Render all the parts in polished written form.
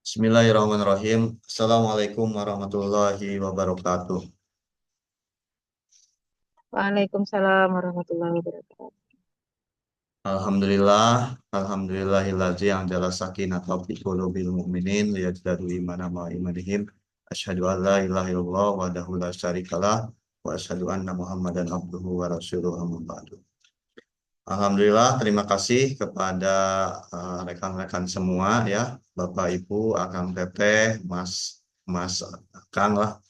Bismillahirrahmanirrahim. Assalamualaikum warahmatullahi wabarakatuh. Waalaikumsalam warahmatullahi wabarakatuh. Alhamdulillah, alhamdulillahillazi anzala sakinata fi qulubil mu'minin liyazdadu imanan ma imanihim. Asyhadu an la ilaha illallah wahdahu la syarikalah wa asyhadu anna Muhammadan abduhu wa rasuluhu amma ba'du. Alhamdulillah, terima kasih kepada rekan-rekan semua ya, Bapak Ibu, Akang Teteh, Mas Akang lah,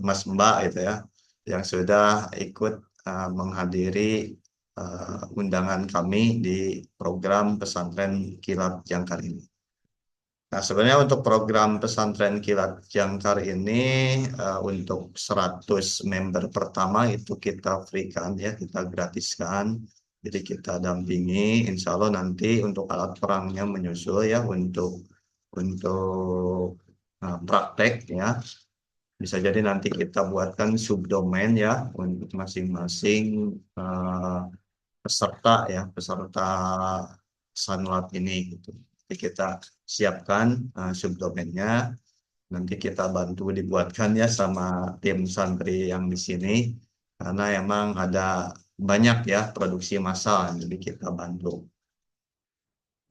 Mas Mbak itu ya, yang sudah ikut menghadiri undangan kami di program pesantren Kilat Jangkar ini. Nah, sebenarnya untuk program pesantren Kilat Jangkar ini untuk 100 member pertama itu kita free-kan ya, kita gratiskan. Jadi kita dampingi, insya Allah nanti untuk alat perangnya menyusul ya untuk praktek ya. Bisa jadi nanti kita buatkan subdomain ya untuk masing-masing eh, peserta ya, peserta Sunlat ini gitu. Jadi kita siapkan subdomainnya, nanti kita bantu dibuatkan ya sama tim santri yang di sini karena emang ada banyak ya produksi massal, jadi kita bantu.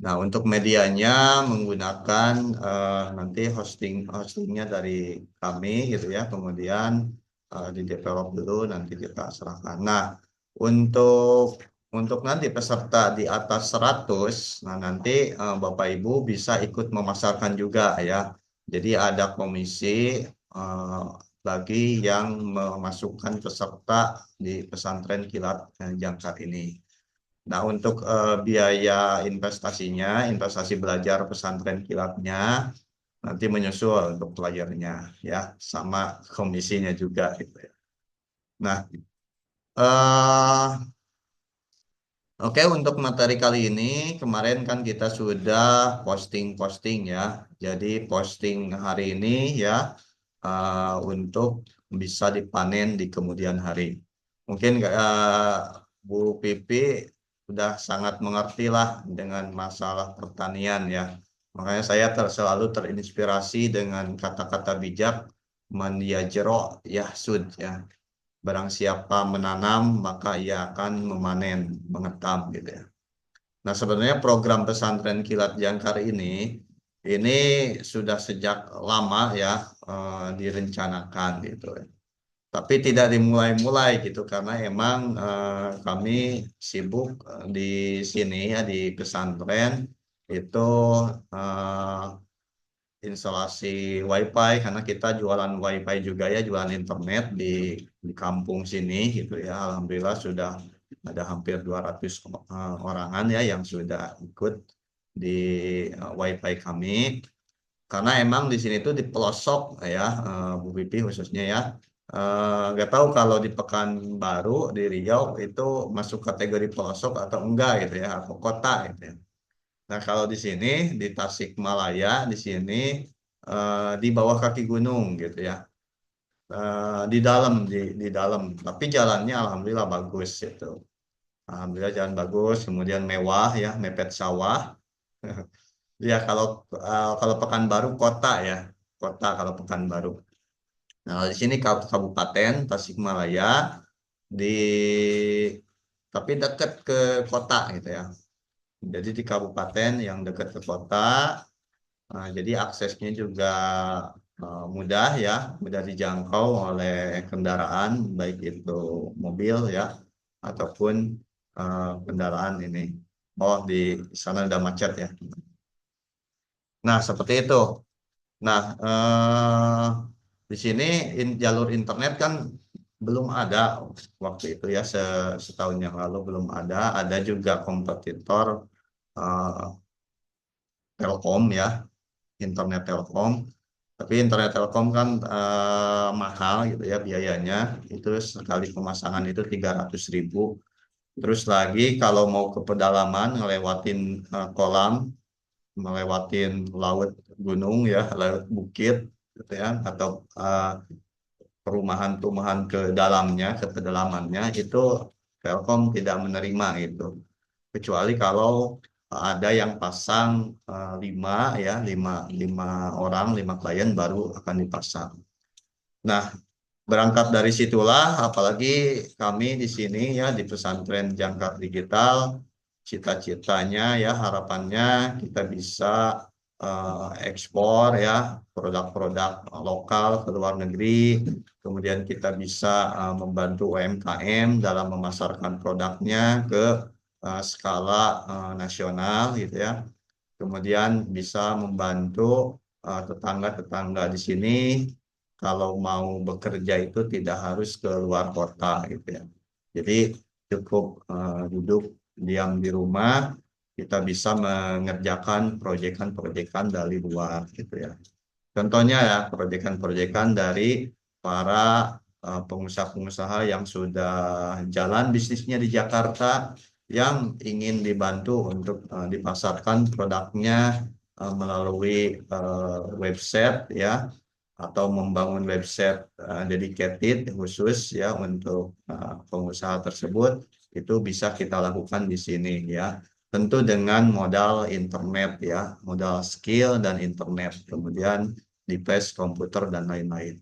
Nah, untuk medianya menggunakan nanti hostingnya dari kami gitu ya, kemudian di develop dulu nanti kita serahkan. Nah, untuk untuk nanti peserta di atas 100, nah nanti Bapak Ibu bisa ikut memasarkan juga ya. Jadi ada komisi eh, bagi yang memasukkan peserta di pesantren Kilat Jangkar ini. Nah, untuk biaya investasinya, investasi belajar pesantren kilatnya nanti menyusul untuk pelajarnya ya, sama komisinya juga gitu ya. Nah, eh oke, untuk materi kali ini kemarin kan kita sudah posting-posting ya. Jadi posting hari ini ya untuk bisa dipanen di kemudian hari. Mungkin Bu Pipi sudah sangat mengerti lah dengan masalah pertanian ya. Makanya saya selalu terinspirasi dengan kata-kata bijak man yajro yahsud ya. Barang siapa menanam maka ia akan memanen, mengetam gitu ya. Nah, sebenarnya program pesantren Kilat Jangkar ini sudah sejak lama ya direncanakan gitu ya. Tapi tidak dimulai-mulai gitu karena emang kami sibuk di sini ya di pesantren itu eh, instalasi WiFi karena kita jualan WiFi juga ya, jualan internet di kampung sini gitu ya. Alhamdulillah sudah ada hampir 200 orangan ya yang sudah ikut di WiFi kami. Karena emang di sini tuh di pelosok ya, Bu Pipi khususnya ya. Nggak tahu kalau di Pekanbaru, di Riau itu masuk kategori pelosok atau enggak gitu ya, atau kota gitu ya. Nah, kalau di sini di Tasikmalaya di sini di bawah kaki gunung gitu ya. Di dalam, tapi jalannya alhamdulillah bagus itu. Alhamdulillah jalan bagus, kemudian mewah ya, mepet sawah. Ya kalau Pekanbaru kota ya, kota kalau Pekanbaru. Nah, di sini Kabupaten Tasikmalaya di tapi dekat ke kota gitu ya. Jadi di kabupaten yang dekat ke kota. Jadi aksesnya juga mudah ya, mudah dijangkau oleh kendaraan, baik itu mobil ya, ataupun kendaraan ini. Oh, di sana ada macet ya. Nah, seperti itu. Nah, di sini jalur internet kan belum ada waktu itu ya, setahun yang lalu belum ada. Ada juga kompetitor eh, Telkom ya, internet Telkom. Tapi internet Telkom kan mahal gitu ya biayanya. Itu sekali pemasangan itu 300.000. Terus lagi kalau mau ke pedalaman ngelewatin kolam, melewatin laut gunung ya, laut bukit gitu ya, atau perumahan-perumahan ke dalamnya, ke pedalamannya itu Telkom tidak menerima gitu. Kecuali kalau ada yang pasang 5 ya, 5 orang, 5 klien baru akan dipasang. Nah, berangkat dari situlah, apalagi kami di sini ya di pesantren Jangkar Digital, cita-citanya ya harapannya kita bisa ekspor ya produk-produk lokal ke luar negeri, kemudian kita bisa membantu UMKM dalam memasarkan produknya ke skala nasional gitu ya. Kemudian bisa membantu tetangga-tetangga di sini kalau mau bekerja itu tidak harus ke luar kota gitu ya. Jadi cukup duduk diam di rumah, kita bisa mengerjakan proyekan-proyekan dari luar gitu ya. Contohnya ya, proyekan-proyekan dari para pengusaha-pengusaha yang sudah jalan bisnisnya di Jakarta, yang ingin dibantu untuk dipasarkan produknya melalui website ya, atau membangun website dedicated khusus ya untuk pengusaha tersebut, itu bisa kita lakukan di sini ya. Tentu dengan modal internet ya, modal skill dan internet, kemudian device komputer dan lain-lain.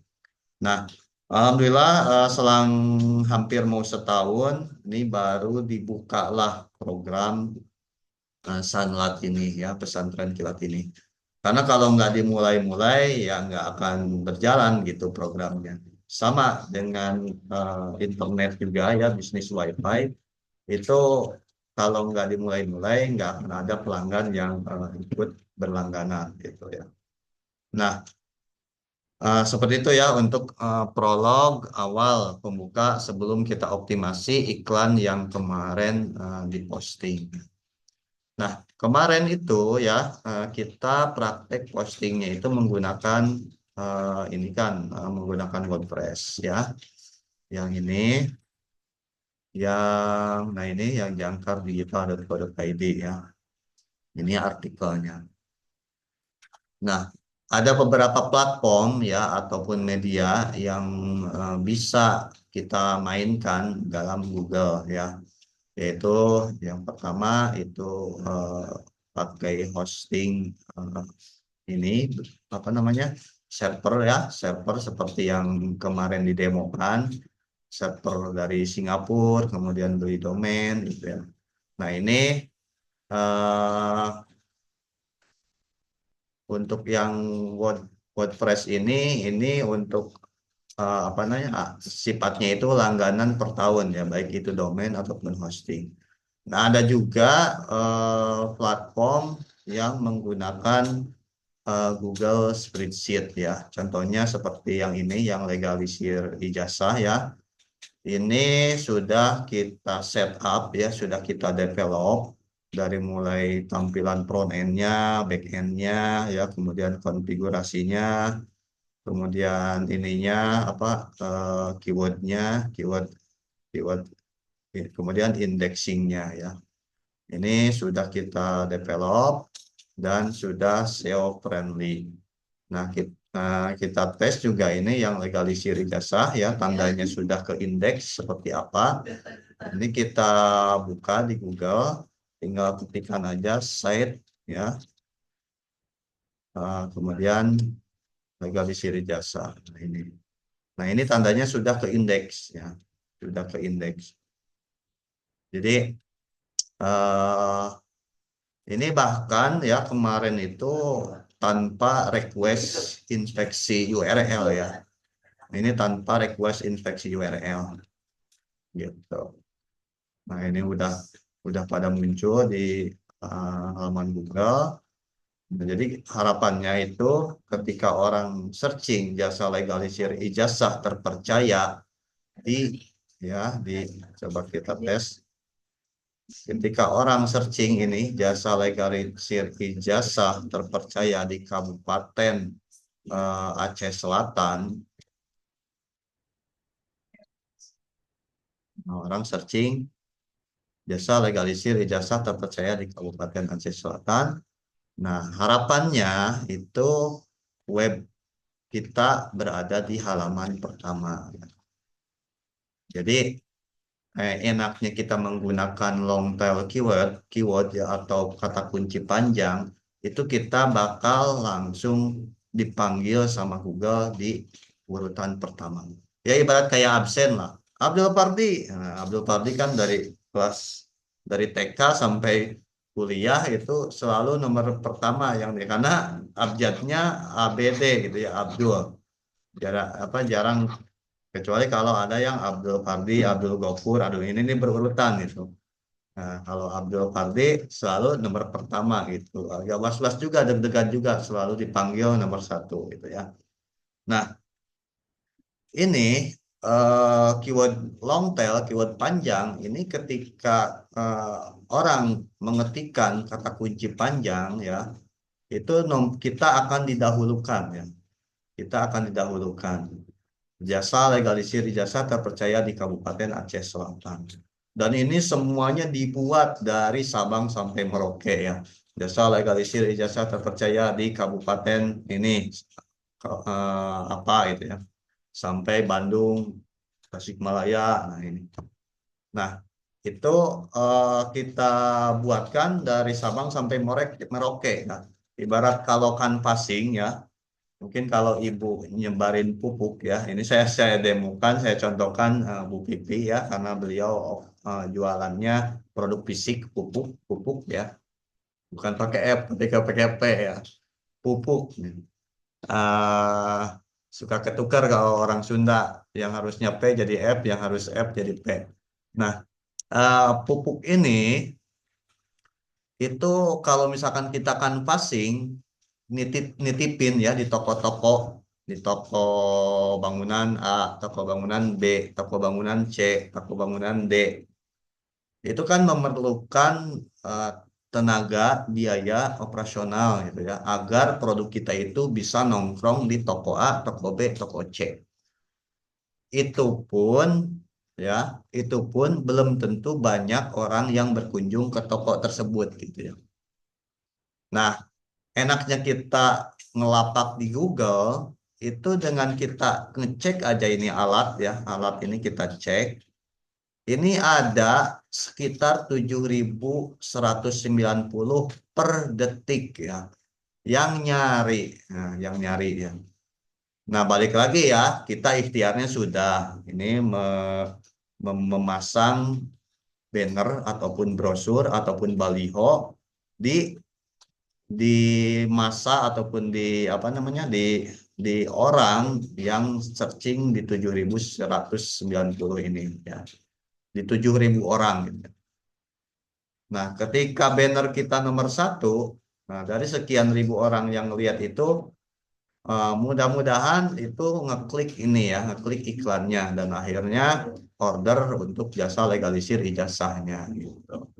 Nah, alhamdulillah selang hampir mau setahun, ini baru dibukalah program Sanlat ini ya, pesantren kilat ini. Karena kalau nggak dimulai-mulai ya nggak akan berjalan gitu programnya. Sama dengan internet juga ya, bisnis WiFi itu kalau nggak dimulai-mulai nggak akan ada pelanggan yang ikut berlangganan gitu ya. Nah, seperti itu ya untuk prolog awal pembuka sebelum kita optimasi iklan yang kemarin diposting. Nah, kemarin itu ya kita praktek postingnya itu menggunakan ini kan menggunakan WordPress ya. Yang ini nah ini yang jangkardigital.co.id ya. Ini artikelnya. Nah, ada beberapa platform ya ataupun media yang bisa kita mainkan dalam Google ya. Yaitu yang pertama itu eh, pakai hosting ini apa namanya, server ya, server seperti yang kemarin didemokan, server dari Singapura, kemudian beli domain gitu ya. Nah ini eh, untuk yang WordPress ini untuk apa namanya, sifatnya itu langganan per tahun ya, baik itu domain ataupun hosting. Nah ada juga platform yang menggunakan Google Spreadsheet ya. Contohnya seperti yang ini, yang legalisir ijazah ya. Ini sudah kita set up ya, sudah kita develop dari mulai tampilan front end-nya, back end-nya ya, kemudian konfigurasinya, kemudian ininya apa keywordnya, keyword keyword kemudian indexingnya ya. Ini sudah kita develop dan sudah SEO friendly. Nah, kita tes juga ini yang legalisir ijazah ya, tandanya sudah ke indeks seperti apa. Ini kita buka di Google, tinggal ketikkan aja site ya, kemudian legalisir ijazah. Nah ini tandanya sudah ke indeks ya, sudah ke indeks. Jadi eh, ini bahkan ya kemarin itu tanpa request inspeksi URL ya. Ini tanpa request inspeksi URL gitu. Nah, ini udah pada muncul di halaman Google. Nah, jadi harapannya itu ketika orang searching jasa legalisir ijazah terpercaya di ya di coba kita tes. Ketika orang searching ini jasa legalisir ijazah terpercaya di Kabupaten Aceh Selatan, nah, orang searching jasa legalisir ijazah terpercaya di Kabupaten Aceh Selatan. Nah, harapannya itu web kita berada di halaman pertama. Jadi enaknya kita menggunakan long tail keyword ya atau kata kunci panjang, itu kita bakal langsung dipanggil sama Google di urutan pertama. Ya ibarat kayak absen lah. Abdul Pardi, nah, Abdul Pardi kan kelas dari TK sampai kuliah itu selalu nomor pertama karena abjadnya ABD gitu ya Abdul. Jarang kecuali kalau ada yang Abdul Fardi, Abdul Gofur, aduh ini berurutan gitu. Nah, kalau Abdul Fardi selalu nomor pertama gitu. Agak was-was juga, deg-degan juga selalu dipanggil nomor satu gitu ya. Nah, ini keyword long tail, keyword panjang, ini ketika orang mengetikkan kata kunci panjang ya, itu kita akan didahulukan ya. Kita akan didahulukan. Jasa legalisir ijazah terpercaya di Kabupaten Aceh Selatan. Dan ini semuanya dibuat dari Sabang sampai Merauke ya. Jasa legalisir ijazah terpercaya di Kabupaten ini apa itu ya. Sampai Bandung, Tasikmalaya. Nah ini. Nah itu kita buatkan dari Sabang sampai Merauke. Nah, ibarat kalau kanvassing ya. Mungkin kalau ibu nyebarin pupuk ya, ini saya demokan, saya contohkan Bu Pipi ya, karena beliau jualannya produk fisik pupuk pupuk ya, bukan pakai app, tapi pakai P ya, pupuk. Ah, suka ketukar kalau orang Sunda yang harusnya P jadi F, yang harus F jadi P. Nah, pupuk ini itu kalau misalkan kita canvassing nitipin ya di toko-toko, di toko bangunan A, toko bangunan B, toko bangunan C, toko bangunan D. Itu kan memerlukan eh, tenaga, biaya operasional gitu ya, agar produk kita itu bisa nongkrong di toko A, toko B, toko C. Itu pun ya, itu pun belum tentu banyak orang yang berkunjung ke toko tersebut gitu ya. Nah, enaknya kita ngelapak di Google itu dengan kita ngecek aja ini alat ya, alat ini kita cek. Ini ada sekitar 7.190 per detik ya yang nyari, yang nyari ya. Nah, balik lagi ya, kita ikhtiarnya sudah ini memasang banner ataupun brosur ataupun baliho di di masa ataupun di apa namanya di orang yang searching di 7.190 ini ya, di 7.000 orang gitu. Nah, ketika banner kita nomor satu, nah dari sekian ribu orang yang lihat itu mudah-mudahan itu ngeklik ini ya, ngeklik iklannya dan akhirnya order untuk jasa legalisir ijazahnya gitu.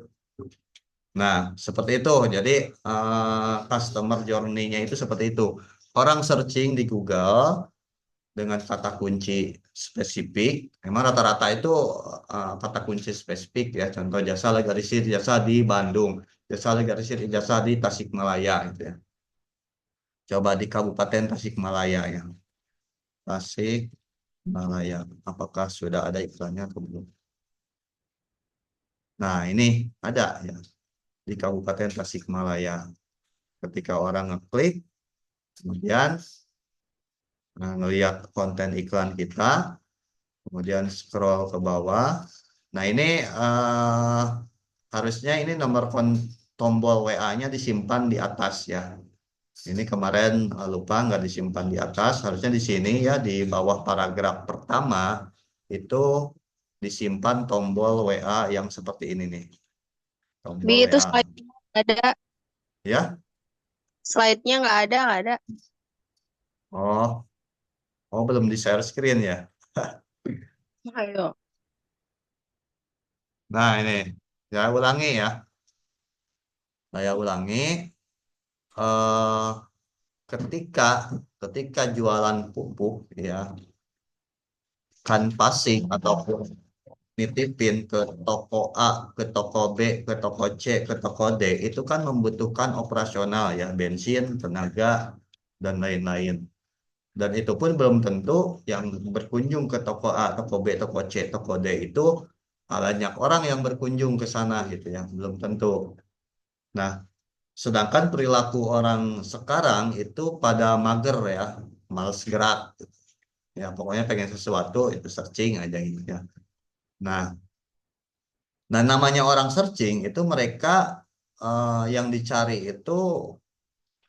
Nah, seperti itu. Jadi, customer journey-nya itu seperti itu. Orang searching di Google dengan kata kunci spesifik. Memang rata-rata itu kata kunci spesifik ya. Contoh jasa legalisir jasa di Bandung, jasa legalisir ijazah di Tasikmalaya gitu ya. Coba di Kabupaten Tasikmalaya ya. Tasikmalaya. Apakah sudah ada iklannya atau belum? Nah, ini ada ya di Kabupaten Tasikmalaya. Ketika orang ngeklik, kemudian ngelihat konten iklan kita, kemudian scroll ke bawah. Nah ini harusnya ini tombol WA-nya disimpan di atas ya. Ini kemarin lupa nggak disimpan di atas, harusnya di sini ya di bawah paragraf pertama itu disimpan tombol WA yang seperti ini nih, Bi tombol itu WA. slide ada, Ya, slide-nya nggak ada. oh, oh belum di share screen ya. Ayo. Nah ini, saya ulangi ya. Saya ulangi, eh, ketika ketika jualan pupuk ya, canvassing ataupun nitipin ke toko A, ke toko B, ke toko C, ke toko D, itu kan membutuhkan operasional ya, bensin, tenaga, dan lain-lain. Dan itu pun belum tentu yang berkunjung ke toko A, toko B, toko C, toko D itu banyak orang yang berkunjung ke sana gitu ya, belum tentu. Nah, sedangkan perilaku orang sekarang itu pada mager ya, males gerak. Ya, pokoknya pengen sesuatu itu searching aja gitu ya. Nah, namanya orang searching itu mereka yang dicari itu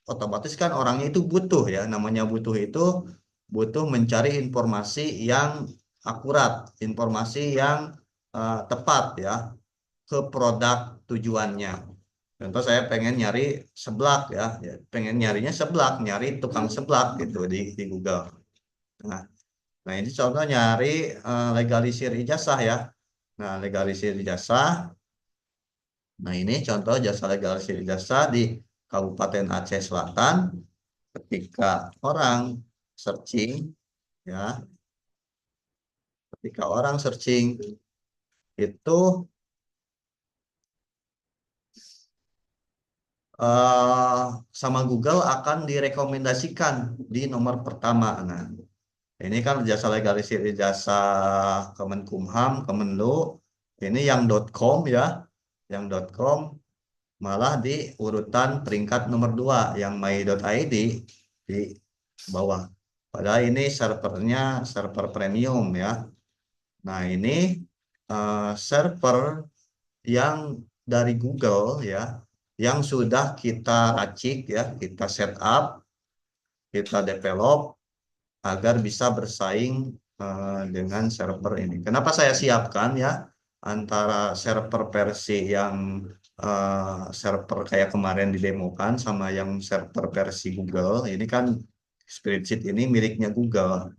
otomatis kan orangnya itu butuh ya. Namanya butuh itu butuh mencari informasi yang akurat, informasi yang tepat ya ke produk tujuannya. Contoh saya pengen nyari seblak ya, pengen nyarinya seblak, nyari tukang seblak gitu di Google. Nah, nah ini contoh nyari legalisir ijazah ya. Nah, legalisir ijazah. Nah, ini contoh jasa legalisir ijazah di Kabupaten Aceh Selatan. Ketika orang searching ya, ketika orang searching itu eh, sama Google akan direkomendasikan di nomor pertama. Nah, ini kan jasa legalisir ijazah Kemenkumham, Kemenlu. Ini yang .com ya, yang .com malah di urutan peringkat nomor 2 yang my.id di bawah. Padahal ini servernya server premium ya. Nah, ini server yang dari Google ya, yang sudah kita racik ya, kita set up, kita develop agar bisa bersaing dengan server ini. Kenapa saya siapkan ya antara server versi yang server kayak kemarin didemokan sama yang server versi Google. Ini kan spreadsheet ini miliknya Google.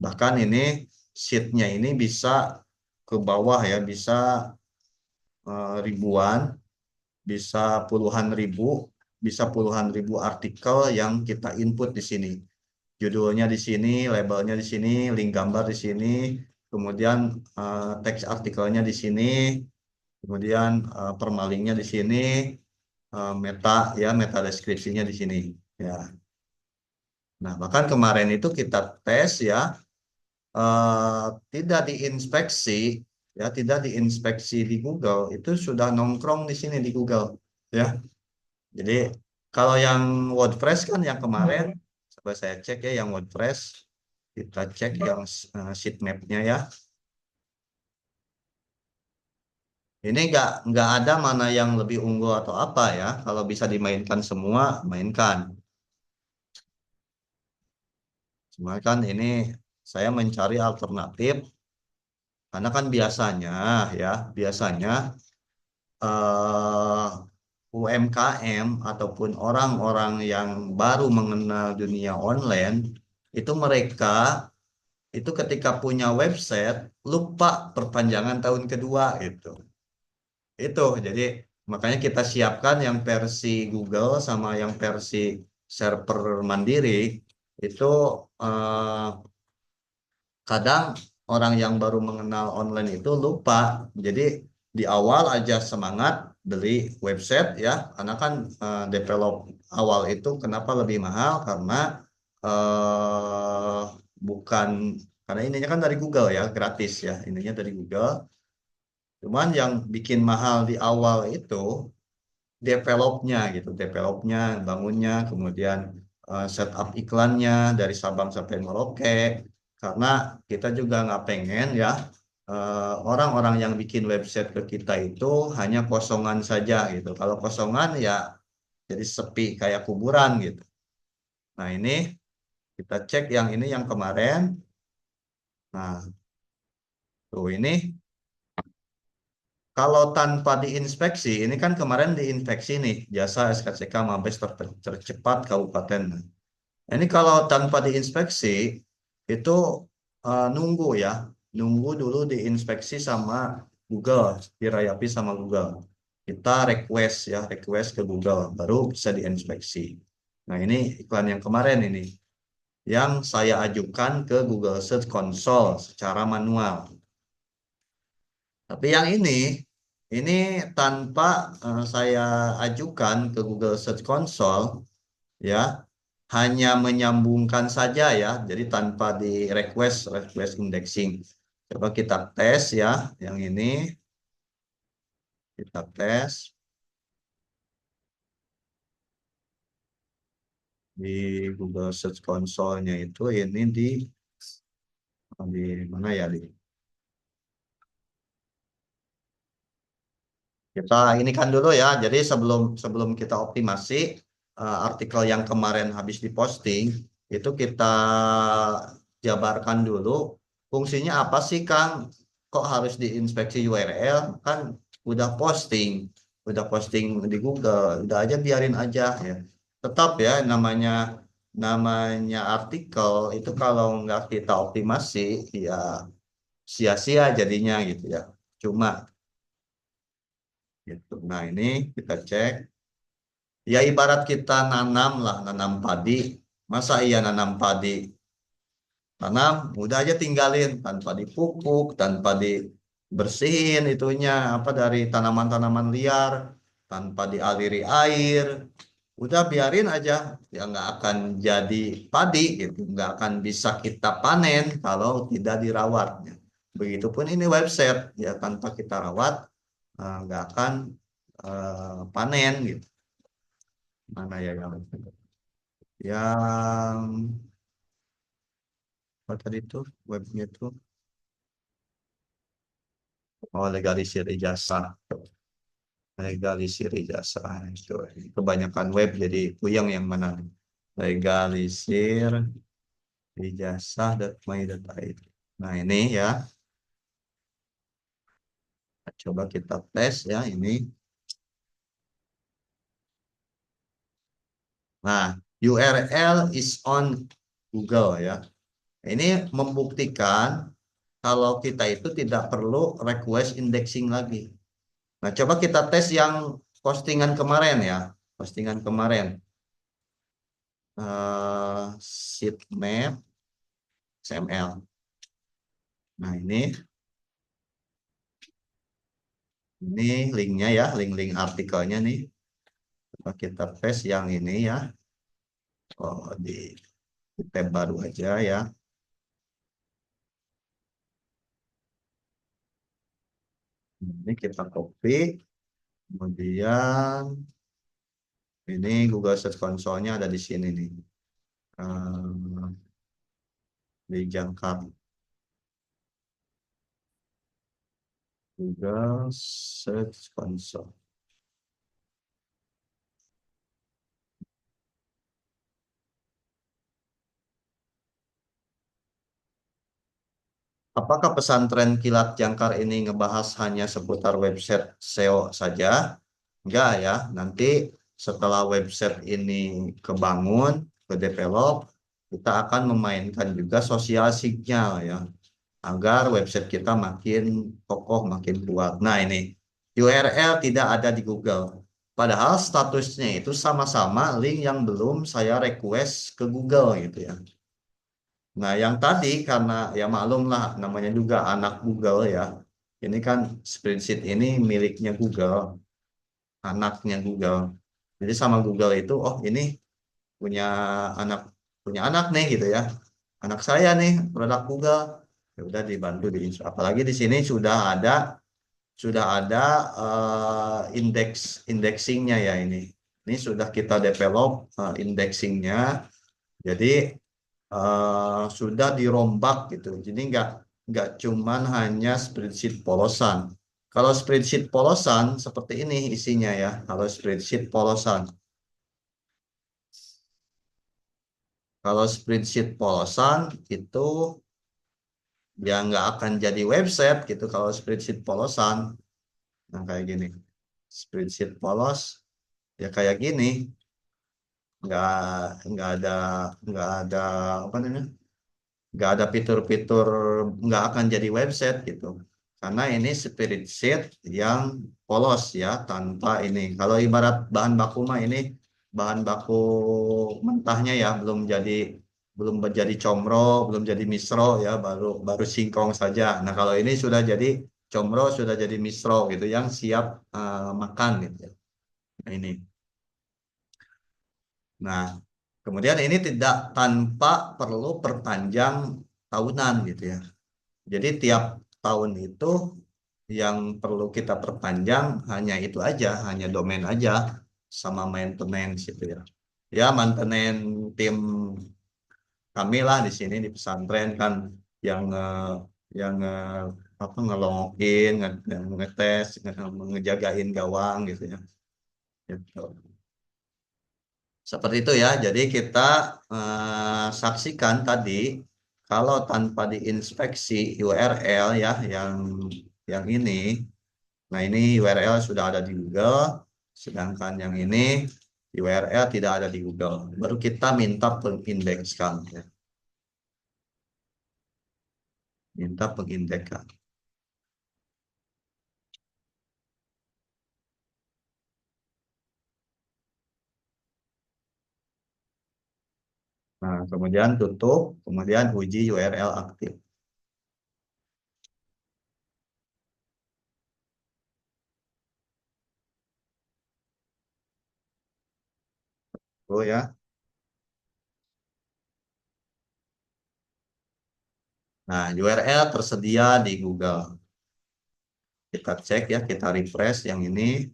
Bahkan ini sheetnya ini bisa ke bawah ya, bisa ribuan, bisa puluhan ribu artikel yang kita input di sini. Judulnya di sini, labelnya di sini, link gambar di sini, kemudian teks artikelnya di sini, kemudian permalingnya di sini, meta ya, meta deskripsinya di sini. Ya. Nah, bahkan kemarin itu kita tes ya, tidak diinspeksi ya, tidak diinspeksi di Google, itu sudah nongkrong di sini di Google ya. Jadi kalau yang WordPress kan yang kemarin, coba saya cek ya yang WordPress, kita cek yang sitemapnya ya. Ini nggak ada mana yang lebih unggul atau apa ya. Kalau bisa dimainkan semua, mainkan. Cuma kan ini saya mencari alternatif karena kan biasanya ya, biasanya eh, UMKM ataupun orang-orang yang baru mengenal dunia online itu mereka itu ketika punya website lupa perpanjangan tahun kedua gitu. Itu jadi makanya kita siapkan yang versi Google sama yang versi server mandiri itu eh, kadang orang yang baru mengenal online itu lupa. Jadi di awal aja semangat beli website ya, karena kan develop awal itu kenapa lebih mahal karena eh bukan karena ininya kan dari Google ya, gratis ya, ininya dari Google. Cuman yang bikin mahal di awal itu developnya gitu, developnya, bangunnya, kemudian setup iklannya dari Sabang sampai Merauke. Karena kita juga nggak pengen ya orang-orang yang bikin website ke kita itu hanya kosongan saja gitu. Kalau kosongan ya jadi sepi kayak kuburan gitu. Nah ini kita cek yang ini yang kemarin. Nah tuh ini kalau tanpa diinspeksi, ini kan kemarin diinspeksi nih jasa SKCK Mabes tercepat Kabupaten. Ini kalau tanpa diinspeksi itu nunggu ya, nunggu dulu diinspeksi sama Google, dirayapi sama Google. Kita request ya, request ke Google, baru bisa diinspeksi. Nah ini iklan yang kemarin ini, yang saya ajukan ke Google Search Console secara manual. Tapi yang ini tanpa saya ajukan ke Google Search Console, ya hanya menyambungkan saja ya, jadi tanpa di request indexing. Coba kita tes ya, yang ini kita tes di Google Search Console-nya itu ini di mana ya di kita ini kan dulu ya. Jadi sebelum sebelum kita optimasi artikel yang kemarin habis diposting itu kita jabarkan dulu fungsinya apa sih Kang? Kok harus diinspeksi URL? Kan udah posting, udah posting di Google, udah aja biarin aja ya. Tetap ya namanya namanya artikel itu kalau nggak kita optimasi ya sia-sia jadinya gitu ya. Cuma gitu. Nah, ini kita cek. Ya ibarat kita nanam lah, nanam padi. Masa iya nanam padi? Tanam, udah aja tinggalin tanpa dipupuk, tanpa dibersihin itunya apa dari tanaman-tanaman liar, tanpa dialiri air. Udah biarin aja, ya nggak akan jadi padi gitu, nggak akan bisa kita panen kalau tidak dirawatnya. Begitupun ini website, ya tanpa kita rawat nggak akan panen gitu. Mana ya yang apa tadi tuh webnya tuh oh legalisir ijazah legalisir ijazah itu kebanyakan web jadi puyeng yang mana legalisir ijazah.my.id. Nah ini ya coba kita tes ya ini. Nah URL is on Google ya. Ini membuktikan kalau kita itu tidak perlu request indexing lagi. Nah, coba kita tes yang postingan kemarin ya. Postingan kemarin. Sitemap XML. Nah, ini linknya ya, link-link artikelnya nih. Coba kita paste yang ini ya. Oh, di tab baru aja ya. Ini kita copy. Kemudian ini Google Search Console-nya ada di sini nih. Eh, di jangkar Google Search Console. Apakah pesantren kilat jangkar ini ngebahas hanya seputar website SEO saja? Enggak ya. Nanti setelah website ini kebangun, ke develop, kita akan memainkan juga social signal ya, agar website kita makin kokoh, makin kuat. Nah ini URL tidak ada di Google. Padahal statusnya itu sama-sama link yang belum saya request ke Google gitu ya. Nah, yang tadi karena ya maklum lah namanya juga anak Google ya. Ini kan spreadsheet ini miliknya Google, anaknya Google. Jadi sama Google itu, oh ini punya anak punya anak nih gitu ya. Anak saya nih produk Google. Ya udah dibantu apalagi di sini sudah ada indexingnya ya ini. Ini sudah kita develop indexingnya. Jadi sudah dirombak gitu. Jadi nggak cuman hanya spreadsheet polosan. Kalau spreadsheet polosan seperti ini isinya ya. Kalau spreadsheet polosan, kalau spreadsheet polosan itu ya nggak akan jadi website gitu kalau spreadsheet polosan. Nah kayak gini, spreadsheet polos ya kayak gini, nggak nggak ada nggak ada apa namanya? Nggak ada fitur-fitur, nggak akan jadi website gitu karena ini spirit sheet yang polos ya tanpa ini kalau ibarat bahan baku mah ini bahan baku mentahnya ya belum menjadi comro belum jadi misro ya baru baru singkong saja. Nah kalau ini sudah jadi comro sudah jadi misro gitu yang siap makan gitu ya. Nah, ini nah kemudian ini tidak tanpa perlu perpanjang tahunan gitu ya. Jadi tiap tahun itu yang perlu kita perpanjang hanya itu aja, hanya domain aja sama maintenance gitu ya. Ya maintenance tim kami lah di sini di pesantren kan yang yang apa ngelogin, ngetes, ngejagain gawang gitu ya. Gitu. Seperti itu ya. Jadi kita saksikan tadi kalau tanpa diinspeksi URL ya yang ini. Nah, ini URL sudah ada di Google, sedangkan yang ini URL tidak ada di Google. Baru kita minta pengindekskan ya. Minta pengindekan. Nah, kemudian tutup, kemudian uji URL aktif. Oh ya. Nah, URL tersedia di Google. Kita cek ya, kita refresh yang ini.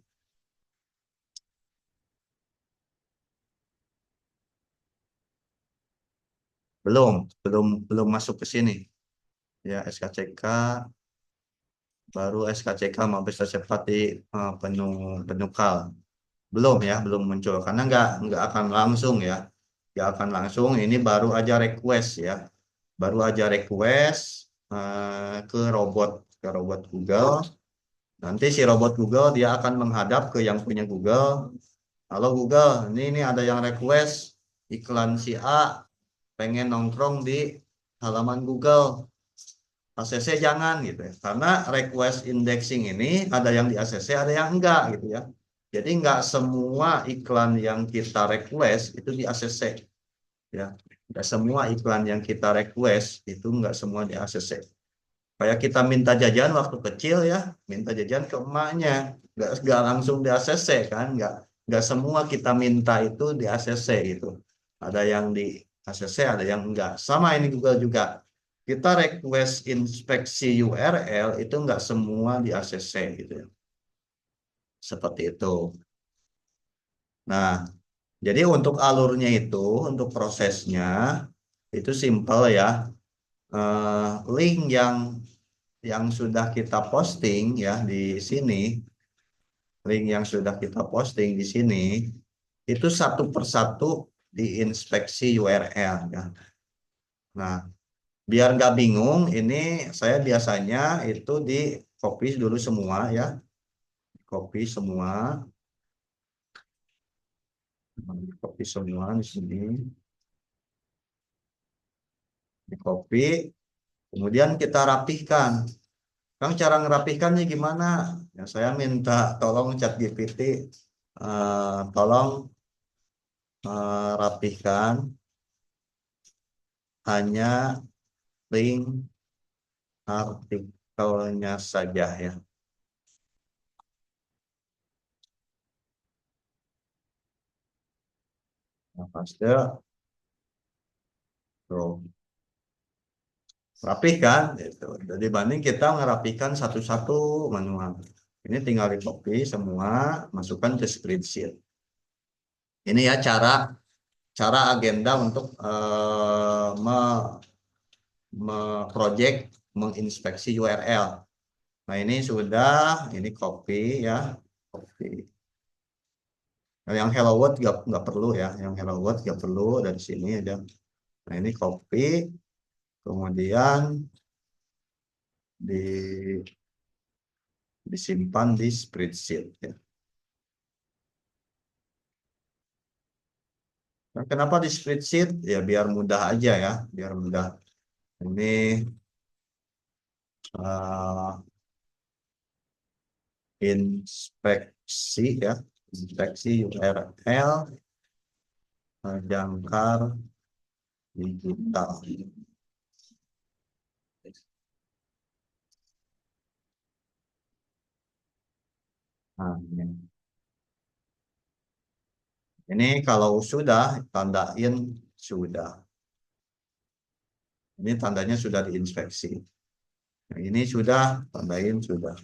Belum, belum masuk ke sini. Ya, SKCK baru SKCK Mabes Cepat di Penukal. Belum ya, belum muncul karena nggak akan langsung ya. Nggak akan langsung, ini baru aja request ya. Baru aja request ke robot Google. Nanti si robot Google dia akan menghadap ke yang punya Google. Halo Google, ini ada yang request iklan si A pengen nongkrong di halaman Google. ACC jangan gitu ya. Karena request indexing ini ada yang di ACC, ada yang enggak gitu ya. Jadi enggak semua iklan yang kita request itu di ACC ya. Enggak semua iklan yang kita request itu enggak semua di ACC. Kayak kita minta jajan waktu kecil ya, minta jajan ke emaknya, enggak langsung di ACC kan, enggak semua kita minta itu di ACC itu. Ada yang di ACC, ada yang enggak. Sama ini juga kita request inspeksi URL itu enggak semua di ACC gitu ya. Seperti itu. Nah, jadi untuk alurnya itu, untuk prosesnya itu simple ya. Link yang sudah kita posting ya di sini, link yang sudah kita posting di sini itu satu persatu diinspeksi URL ya. Nah, biar nggak bingung, ini saya biasanya itu di copy dulu semua ya, copy semua, copy semua di sini, di copy, kemudian kita rapihkan. Kang cara ngerapihkannya gimana? Ya, saya minta tolong ChatGPT, tolong rapihkan hanya link artikelnya saja ya. Nah, paste, tuh. Rapihkan gitu. Jadi banding kita ngerapikan satu-satu manual. Ini tinggal di copy semua, masukkan ke spreadsheet. Ini ya cara agenda untuk project menginspeksi URL. Nah ini sudah, ini copy ya, copy. Nah, yang Hello World nggak perlu ya, yang Hello World nggak perlu dari sini aja. Nah ini copy, kemudian di disimpan di spreadsheet ya. Nah, kenapa di spreadsheet? Ya biar mudah aja ya, biar mudah. Ini uh, inspeksi ya, inspeksi URL jangkar digital. Nah, ini kalau sudah tandain sudah. Ini tandanya sudah diinspeksi. Nah, ini sudah, tambahin sudah.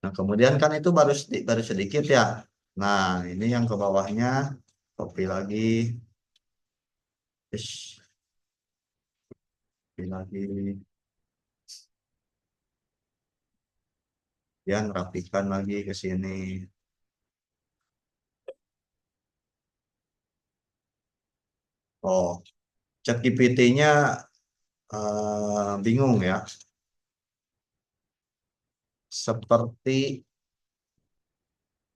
Nah, kemudian kan itu baru sedikit ya. Nah, ini yang ke bawahnya, copy lagi. Ish, copy lagi. Kemudian rapikan lagi ke sini. Oh, ChatGPT-nya bingung ya. Seperti,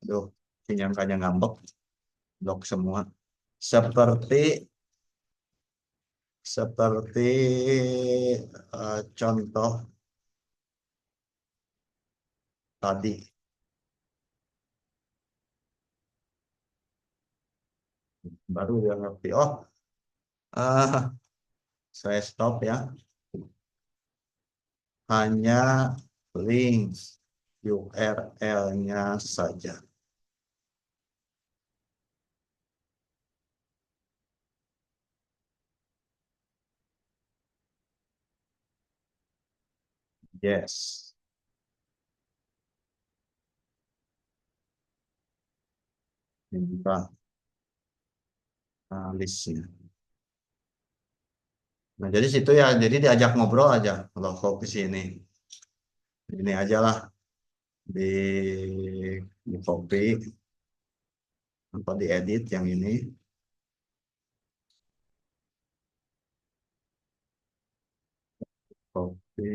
aduh, sinyalnya ngambek, blok semua. Seperti, seperti contoh tadi. Baru dia ngerti. Oh, ah, saya stop ya. Hanya link URL-nya saja. Yes. Ini listnya. Nah, jadi situ ya, jadi diajak ngobrol aja kalau kau ke sini. Ini aja lah di di copy atau diedit yang ini, copy,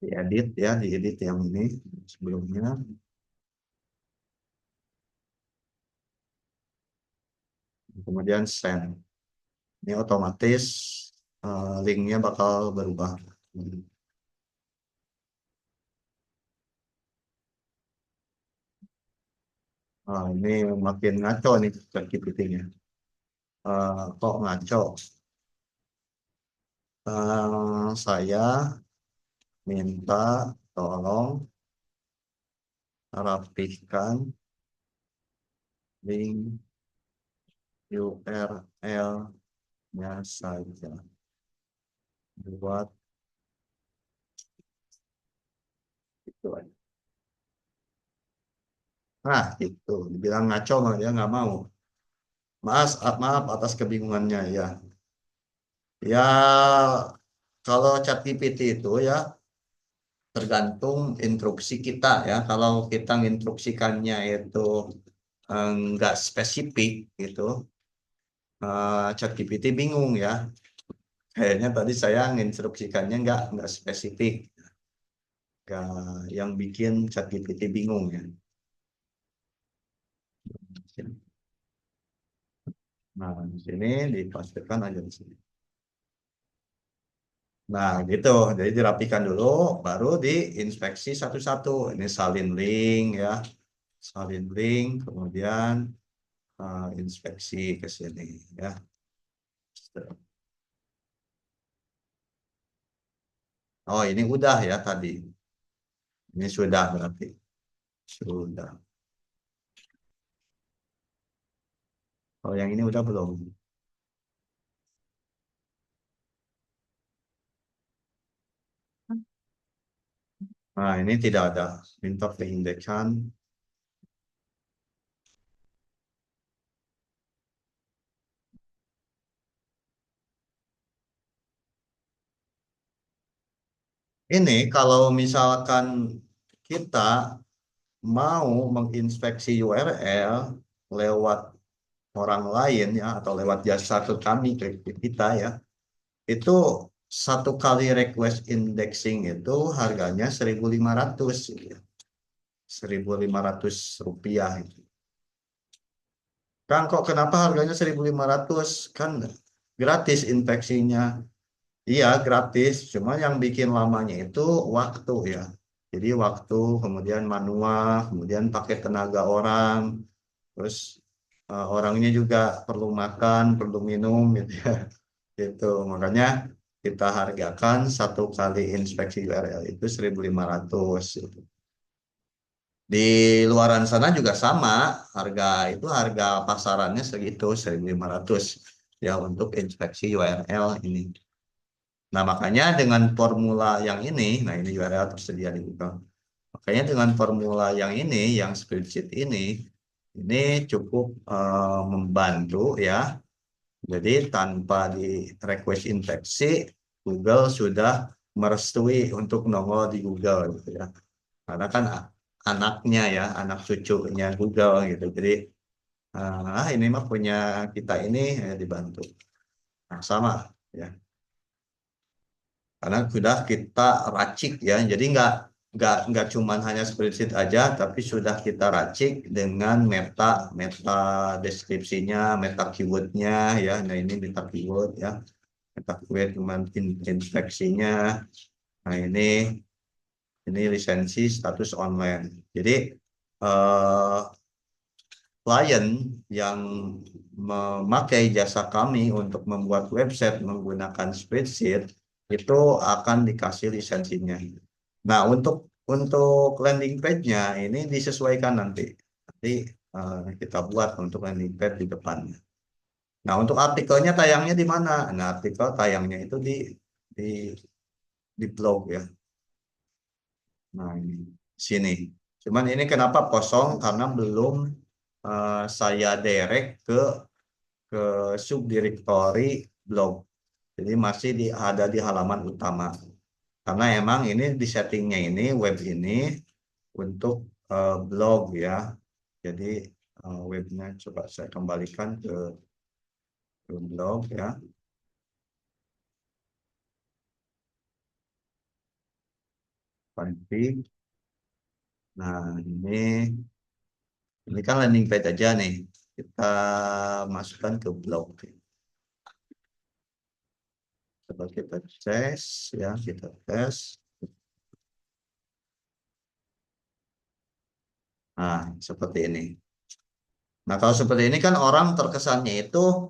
diedit ya, diedit yang ini sebelumnya. Kemudian send. Ini otomatis linknya bakal berubah. Ini makin ngaco nih ChatGPT-nya. Kok ngaco? Saya minta tolong rapihkan link URL-nya saja buat itu aja. Nah, itu dibilang ngaco mah dia nggak mau. Maaf atas kebingungannya ya. Ya, kalau ChatGPT itu ya tergantung instruksi kita ya. Kalau kita menginstruksikannya itu nggak spesifik gitu, ChatGPT bingung ya. Kayaknya tadi saya menginstruksikannya nggak spesifik, nggak, yang bikin ChatGPT bingung ya. Nah, di sini dipastikan aja di sini. Nah, gitu. Jadi dirapikan dulu, baru diinspeksi satu-satu. Ini salin link ya, salin link, kemudian inspeksi ke sini ya. Oh, ini udah ya tadi. Ini sudah berarti. Sudah. Oh, yang ini udah belum? Nah, ini tidak ada. Minta keindeksan. Ini kalau misalkan kita mau menginspeksi URL lewat orang lain ya, atau lewat jasa ke kami, ke kita ya, itu satu kali request indexing itu harganya 1.500 ya. 1.500 rupiah itu. Kang, kok kenapa harganya 1.500? Kan gratis inspeksinya. Iya, gratis. Cuma yang bikin lamanya itu waktu ya. Jadi waktu, kemudian manual, kemudian pakai tenaga orang, terus orangnya juga perlu makan, perlu minum gitu ya. Gitu. Makanya kita hargakan satu kali inspeksi URL itu 1.500. Gitu. Di luaran sana juga sama, harga itu harga pasarannya segitu 1.500. ya untuk inspeksi URL ini. Nah, makanya dengan formula yang ini, nah ini URL tersedia di Google. Makanya dengan formula yang ini, yang spreadsheet ini cukup membantu ya. Jadi tanpa di request infeksi, Google sudah merestui untuk nongol di Google gitu ya. Karena kan anaknya ya, anak cucunya Google gitu. Jadi ini mah punya kita ini dibantu. Nah, sama ya. Karena sudah kita racik ya. Jadi nggak cuman hanya spreadsheet aja, tapi sudah kita racik dengan meta deskripsinya, meta keywordnya ya. Nah ini meta keyword ya, meta keyword cuman inspeksinya. Nah ini lisensi status online. Jadi eh, klien yang memakai jasa kami untuk membuat website menggunakan spreadsheet itu akan dikasih lisensinya. Nah, untuk landing page-nya ini disesuaikan nanti. Nanti kita buat untuk landing page di depannya. Nah, untuk artikelnya tayangnya di mana? Nah, artikel tayangnya itu di di blog ya. Nah, ini sini. Cuman ini kenapa kosong? Karena belum saya derek ke subdirectory blog. Jadi masih ada di halaman utama. Karena emang ini di settingnya ini web ini untuk blog ya. Jadi webnya coba saya kembalikan ke blog ya. Config. Nah ini kan landing page aja nih. Kita masukkan ke blog. Coba kita tes ya, kita tes. Nah, seperti ini. Nah, kalau seperti ini kan orang terkesannya itu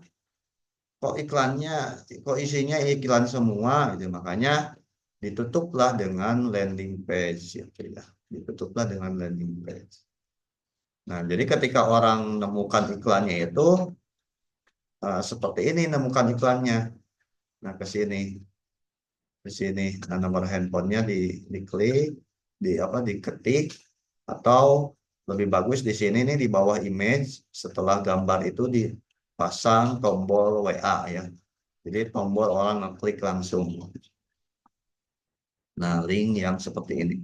kok iklannya, kok isinya iklan semua gitu. Makanya ditutuplah dengan landing page gitu ya. Ditutuplah dengan landing page. Nah, jadi ketika orang menemukan iklannya itu seperti ini menemukan iklannya. Nah, ke sini. Di sini nah, nomor handphonenya diklik, diketik atau lebih bagus di sini nih di bawah image setelah gambar itu dipasang tombol WA ya. Jadi tombol orang ngeklik langsung. Nah, link yang seperti ini.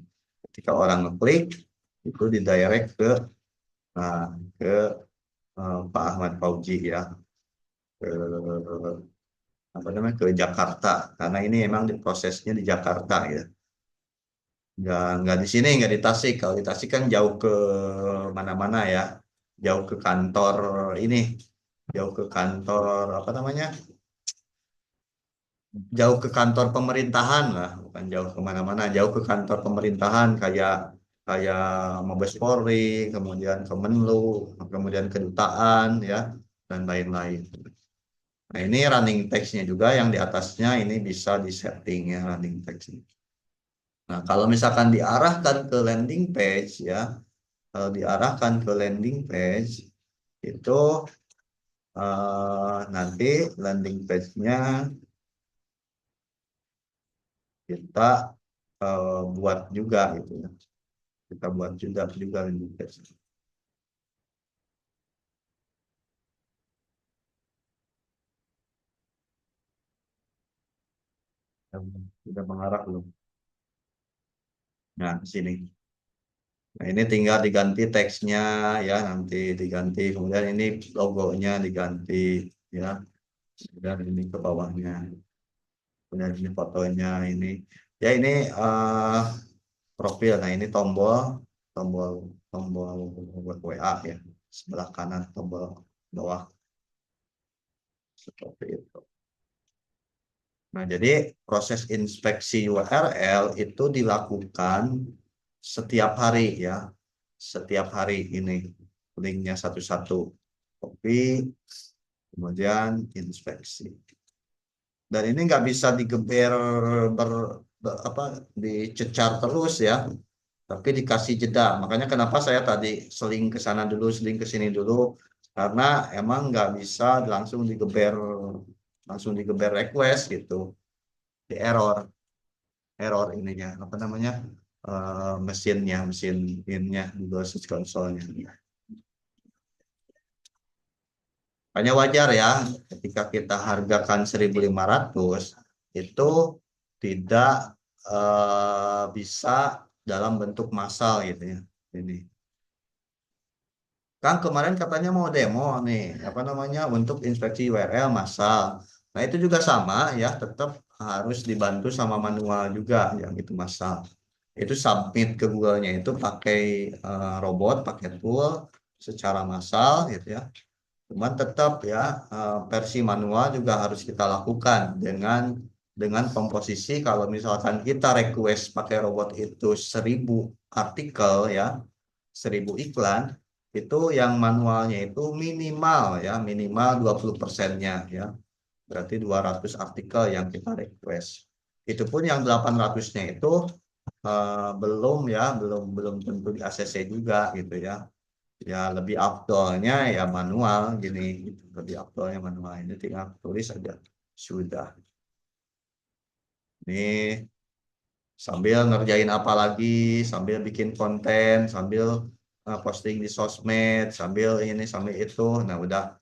Ketika orang ngeklik itu didirect nah, ke Pak Ahmad Fauzi ya, ke apa namanya ke Jakarta. Karena ini emang prosesnya di Jakarta ya. Nggak di sini, nggak di Tasik. Kalau di Tasik kan jauh ke mana-mana ya, jauh ke kantor ini, jauh ke kantor apa namanya, jauh ke kantor pemerintahan lah, bukan jauh kemana-mana, jauh ke kantor pemerintahan kayak kayak Mabes Polri, kemudian Kemenlu, kemudian kedutaan ya, dan lain-lain. Nah ini running text-nya juga yang di atasnya ini bisa disetting ya running text. Nah kalau misalkan diarahkan ke landing page ya, kalau diarahkan ke landing page itu nanti landing page-nya kita buat juga gitu ya. Kita buat juga landing page. Sudah mengarah belum? Nah, sini. Nah, ini tinggal diganti teksnya ya, nanti diganti. Kemudian ini logonya diganti ya. Kemudian ini ke bawahnya. Kemudian ini fotonya ini. Ya ini profil. Nah, ini tombol tombol tombol buat WA ya. Sebelah kanan tombol bawah seperti itu. Nah, jadi proses inspeksi URL itu dilakukan setiap hari ya. Setiap hari ini linknya satu-satu. Copy, kemudian inspeksi. Dan ini nggak bisa digeber apa dicecar terus ya, tapi dikasih jeda. Makanya kenapa saya tadi seling ke sana dulu, seling ke sini dulu, karena emang nggak bisa langsung digeber request gitu, di error ininya apa namanya, mesin innya Google Search Console-nya. Hanya wajar ya ketika kita hargakan 1.500 itu tidak bisa dalam bentuk massal gitu ya. Ini kan kemarin katanya mau demo nih, apa namanya, untuk inspeksi URL massal. Nah, itu juga sama ya, tetap harus dibantu sama manual juga yang itu massal. Itu submit ke Google-nya itu pakai robot, pakai tool secara massal gitu ya. Cuman tetap ya, versi manual juga harus kita lakukan dengan komposisi kalau misalkan kita request pakai robot itu 1.000 artikel ya, 1.000 iklan, itu yang manualnya itu minimal ya, minimal 20%-nya ya. Berarti 200 artikel yang kita request. Itu pun yang 800-nya itu belum ya, belum tentu di ACC juga gitu ya. Ya lebih afdolnya ya manual gini gitu. Lebih afdolnya manual, ini tinggal tulis saja sudah. Ini sambil ngerjain apa lagi, sambil bikin konten, sambil posting di sosmed, sambil ini sambil itu. Nah, udah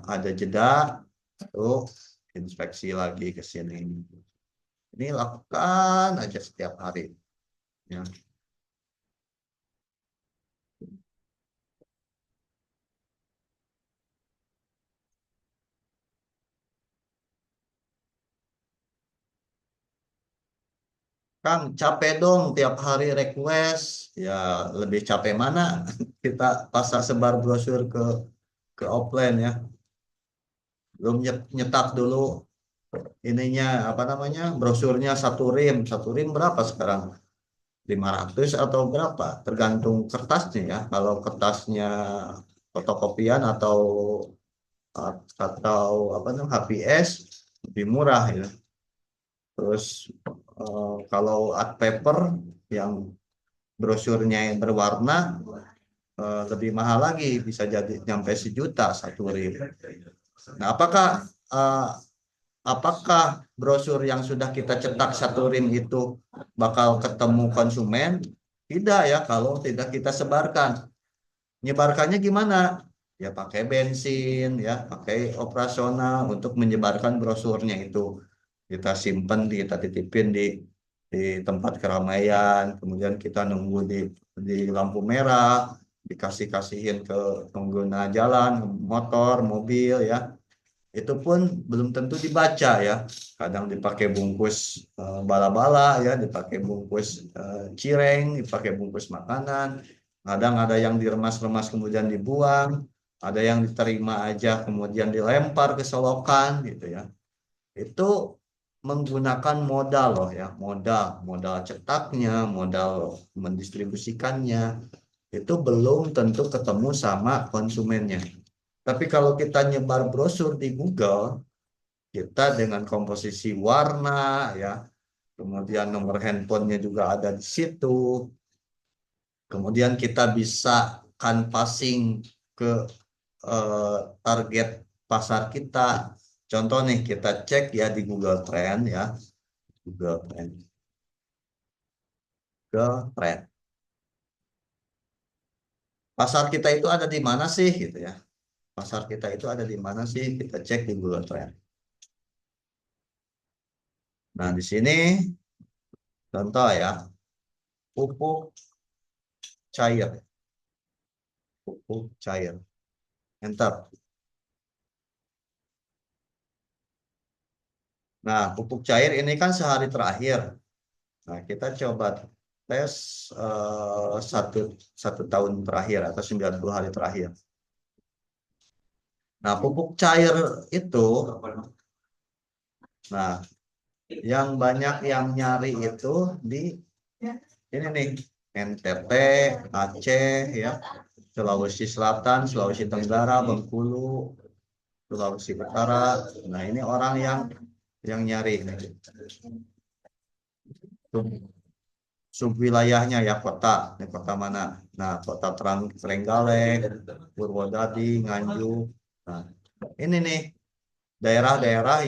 ada jeda tuh, inspeksi lagi ke sini. Ini lakukan aja setiap hari ya. Kang, capek dong tiap hari request. Ya, lebih capek mana? Kita pasar sebar brosur ke offline ya. Belum nyetak dulu ininya apa namanya? Brosurnya satu rim berapa sekarang? 500 atau berapa? Tergantung kertasnya ya. Kalau kertasnya fotokopian atau apa namanya, HPS lebih murah ya. Terus kalau art paper yang brosurnya yang berwarna lebih mahal lagi, bisa jadi nyampe 1 juta satu rim. Nah, eh, apakah brosur yang sudah kita cetak satu rim itu bakal ketemu konsumen? Tidak ya, kalau tidak kita sebarkan. Menyebarkannya gimana? Ya pakai bensin, ya pakai operasional untuk menyebarkan brosurnya itu. Kita simpen, kita titipin di tempat keramaian, kemudian kita nunggu di lampu merah, dikasih-kasihin ke pengguna jalan, motor, mobil ya. Itu pun belum tentu dibaca ya. Kadang dipakai bungkus bala-bala ya, dipakai bungkus cireng, dipakai bungkus makanan. Kadang ada yang diremas-remas kemudian dibuang, ada yang diterima aja kemudian dilempar ke solokan gitu ya. Itu menggunakan modal loh ya, modal cetaknya, modal mendistribusikannya. Itu belum tentu ketemu sama konsumennya. Tapi kalau kita nyebar brosur di Google, kita dengan komposisi warna ya, kemudian nomor handphonenya juga ada di situ, kemudian kita bisa canvassing ke eh, target pasar kita. Contoh nih, kita cek ya di Google Trend ya, Google Trend, Google Trend. Pasar kita itu ada di mana sih gitu ya? Pasar kita itu ada di mana sih? Kita cek di Google Trend. Nah, di sini contoh ya, pupuk cair, pupuk cair. Enter. Nah, pupuk cair ini kan sehari terakhir. Nah, kita coba tes satu tahun terakhir atau 90 hari terakhir. Nah, pupuk cair itu, nah, yang banyak yang nyari itu di ini nih, NTT, Aceh, ya, Sulawesi Selatan, Sulawesi Tenggara, Bengkulu, Sulawesi Utara. Nah, ini orang yang nyari nih. subwilayahnya ya kota. Ini kota mana? Nah, kota Trenggalek, Purwodadi, Nganjuk. Nah, ini nih daerah-daerah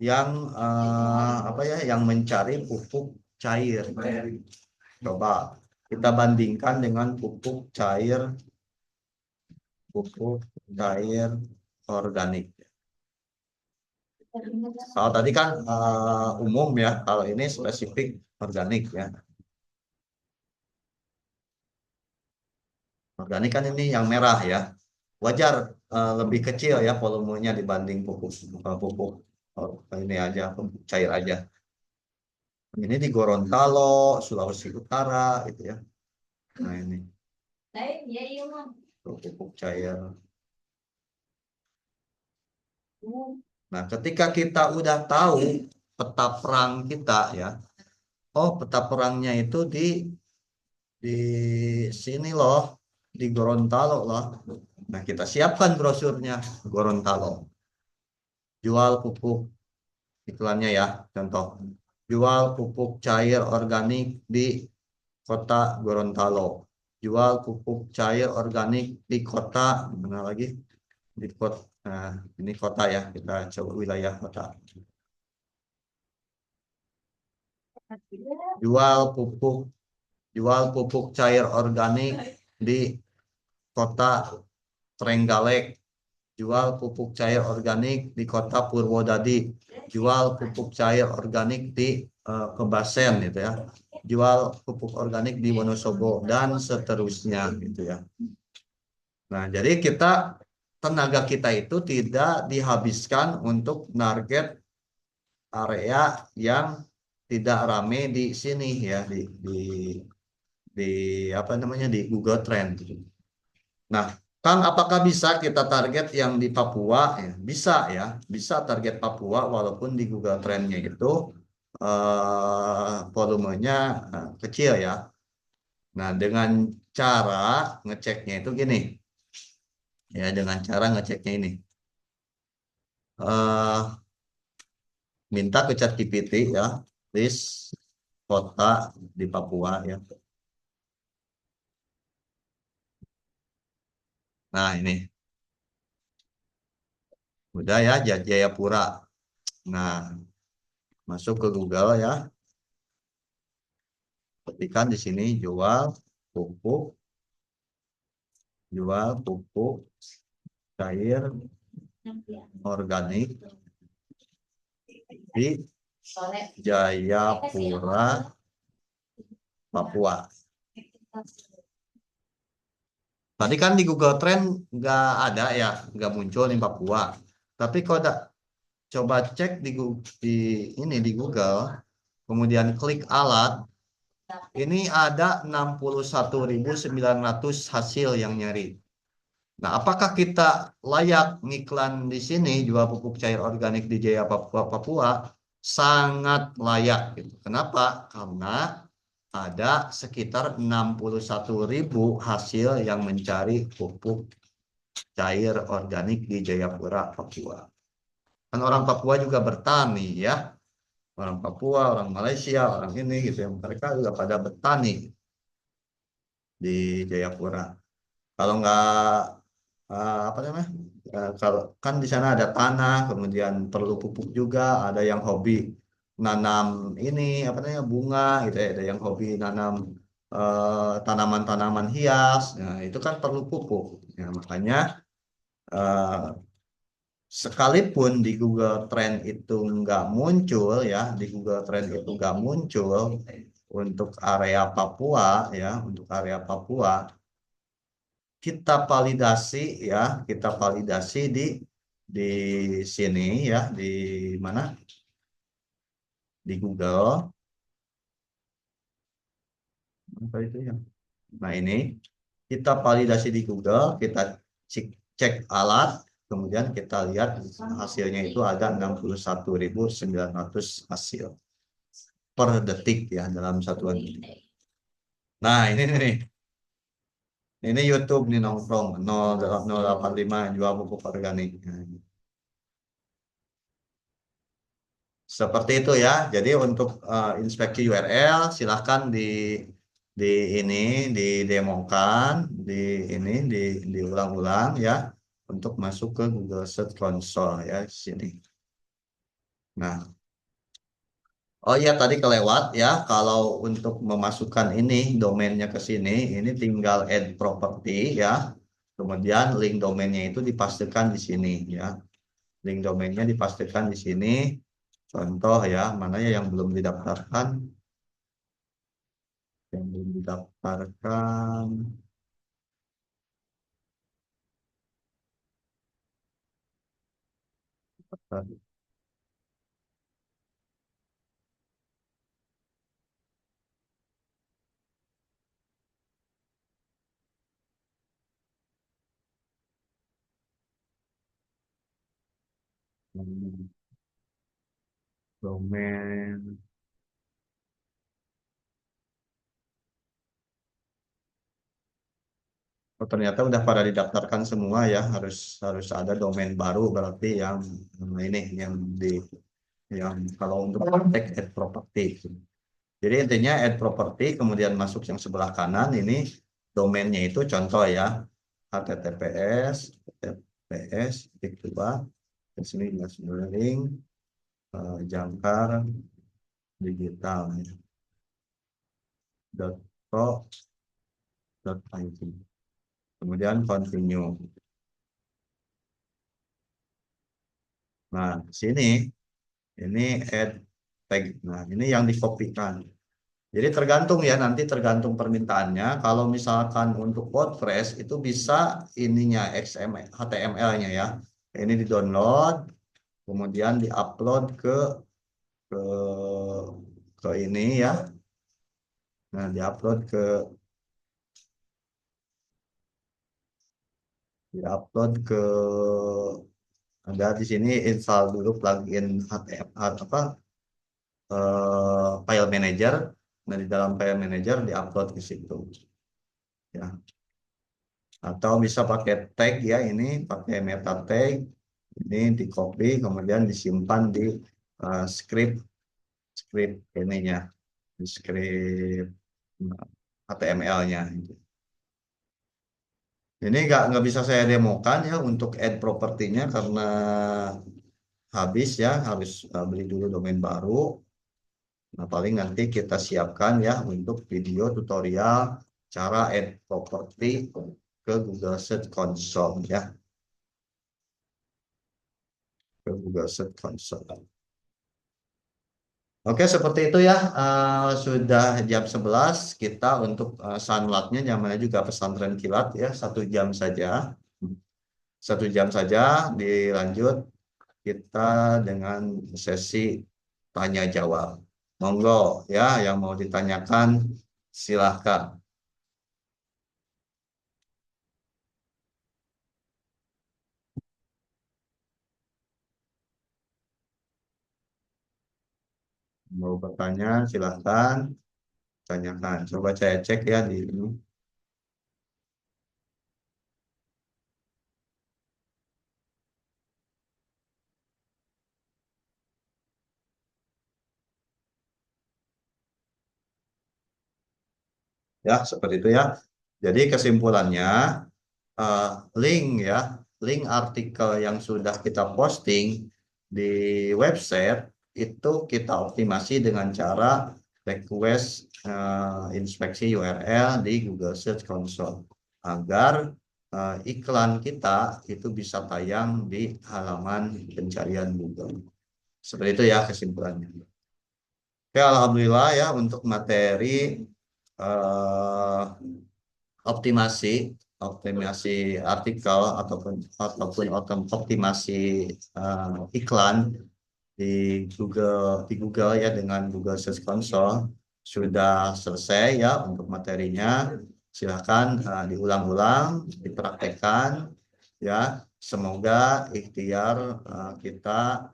yang apa ya, yang mencari pupuk cair. Coba kita bandingkan dengan pupuk cair organik. Kalau tadi kan umum ya, kalau ini spesifik organik ya. Organik kan ini yang merah ya. Wajar lebih kecil ya volumenya dibanding pupuk ini aja, pupuk cair aja. Ini di Gorontalo, Sulawesi Utara gitu ya. Nah ini pupuk cair. Nah, ketika kita udah tahu peta perang kita ya, oh peta perangnya itu di sini loh, di Gorontalo loh. Nah, kita siapkan brosurnya Gorontalo. Jual pupuk iklannya ya, contoh. Jual pupuk cair organik di kota Gorontalo. Jual pupuk cair organik di kota mana lagi? Di kota. Nah, ini kota ya, kita coba wilayah kota. Jual pupuk jual pupuk cair organik di kota Trenggalek, jual pupuk cair organik di kota Purwodadi, jual pupuk cair organik di Kebasen gitu ya, jual pupuk organik di Wonosobo dan seterusnya gitu ya. Nah, jadi tenaga kita itu tidak dihabiskan untuk target area yang tidak rame di sini ya, di apa namanya, di Google Trend. Nah, kan apakah bisa kita target yang di Papua? Ya, bisa ya, bisa target Papua walaupun di Google Trend-nya itu volumenya kecil ya. Nah, dengan cara ngeceknya itu gini, ya dengan cara ngeceknya ini, eh minta ke ChatGPT ya, list kota di Papua ya. Nah ini, udah ya, Jayapura. Nah, masuk ke Google ya. Ketikkan di sini pupuk, jual pupuk cair organik di Jayapura, Papua. Tadi kan di Google Trend nggak ada ya, nggak muncul nih Papua. Tapi kalau coba cek di Google, kemudian klik alat, ini ada 61.900 hasil yang nyari. Nah, apakah kita layak ngiklan di sini jual pupuk cair organik di Jaya Papua, Papua? Sangat layak gitu. Kenapa? Karena ada sekitar 61.000 hasil yang mencari pupuk cair organik di Jayapura, Papua. Kan orang Papua juga bertani ya. Orang Papua, orang Malaysia, orang ini gitu ya. Mereka juga pada bertani di Jayapura. Kalau nggak apa namanya? Kalau kan di sana ada tanah, kemudian perlu pupuk juga, ada yang hobi nanam ini apa namanya, bunga gitu ya, ada yang hobi nanam tanaman-tanaman hias. Nah, itu kan perlu pupuk. Ya, makanya eh, sekalipun di Google Trend itu nggak muncul ya, di Google Trend itu nggak muncul untuk area Papua ya, untuk area Papua kita validasi ya, kita validasi di sini ya, di mana? Di Google. Apa itu ya? Nah, ini kita validasi di Google, kita cek alat, kemudian kita lihat hasilnya itu ada 61.900 hasil per detik ya, dalam satuan detik. Nah, ini nih. Ini YouTube nih nongkrong 085 jual pupuk organik. Nah, Seperti itu ya. Jadi untuk inspeksi URL silahkan di ini didemokan, di ini diulang-ulang ya untuk masuk ke Google Search Console ya di sini. Nah, oh iya tadi kelewat ya. Kalau untuk memasukkan ini domainnya ke sini, ini tinggal add property ya. Kemudian link domainnya itu dipastikan di sini ya. Link domainnya dipastikan di sini. Contoh ya, mana ya yang belum didaftarkan? Yang belum didaftarkan. Domain. Oh, ternyata udah pada didaftarkan semua ya. Harus harus ada domain baru berarti yang ini yang kalau untuk tag add property. Jadi intinya add property kemudian masuk yang sebelah kanan ini domainnya itu contoh ya https titik dua ke sini link jangkar digital dot pro dot IT. Kemudian continue. Nah, sini ini add tag. Nah, ini yang dikopikan. Jadi tergantung ya, nanti tergantung permintaannya. Kalau misalkan untuk WordPress itu bisa ininya XML, HTML-nya ya. Ini di-download, kemudian di-upload ke ini ya. Nah, di-upload ke ada di sini install dulu plugin HTML apa file manager. Nah, di dalam file manager di-upload ke situ ya. Atau bisa pakai tag ya, ini pakai meta tag ini di copy kemudian disimpan di script script ininya di script HTML-nya. Ini nggak bisa saya demokan ya untuk add propertinya karena habis ya, harus beli dulu domain baru. Nah, paling nanti kita siapkan ya untuk video tutorial cara add property ke Google Search Console ya, ke Google Search Console. Oke, seperti itu ya. Sudah jam 11 kita untuk sunlatnya namanya juga pesantren kilat ya, 1 jam saja. 1 jam saja dilanjut kita dengan sesi tanya jawab. Monggo ya yang mau ditanyakan silahkan. Mau bertanya silahkan tanyakan. Coba saya cek ya di ini. Ya, seperti itu ya. Jadi kesimpulannya eh, link ya, link artikel yang sudah kita posting di website itu kita optimasi dengan cara request inspeksi URL di Google Search Console agar iklan kita itu bisa tayang di halaman pencarian Google. Seperti itu ya kesimpulannya. Oke, alhamdulillah ya untuk materi eh, optimasi optimasi artikel optimasi iklan di Google ya dengan Google Search Console sudah selesai ya untuk materinya. Silakan diulang-ulang, dipraktekkan ya. Semoga ikhtiar kita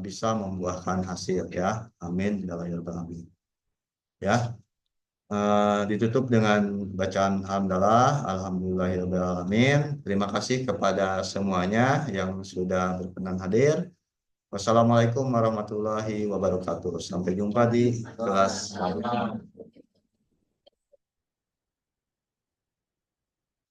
bisa membuahkan hasil ya. Amin. Ya. Ditutup dengan bacaan hamdalah, alhamdulillahirobbilalamin. Terima kasih kepada semuanya yang sudah berkenan hadir. Wassalamualaikum warahmatullahi wabarakatuh. Sampai jumpa di kelas selanjutnya.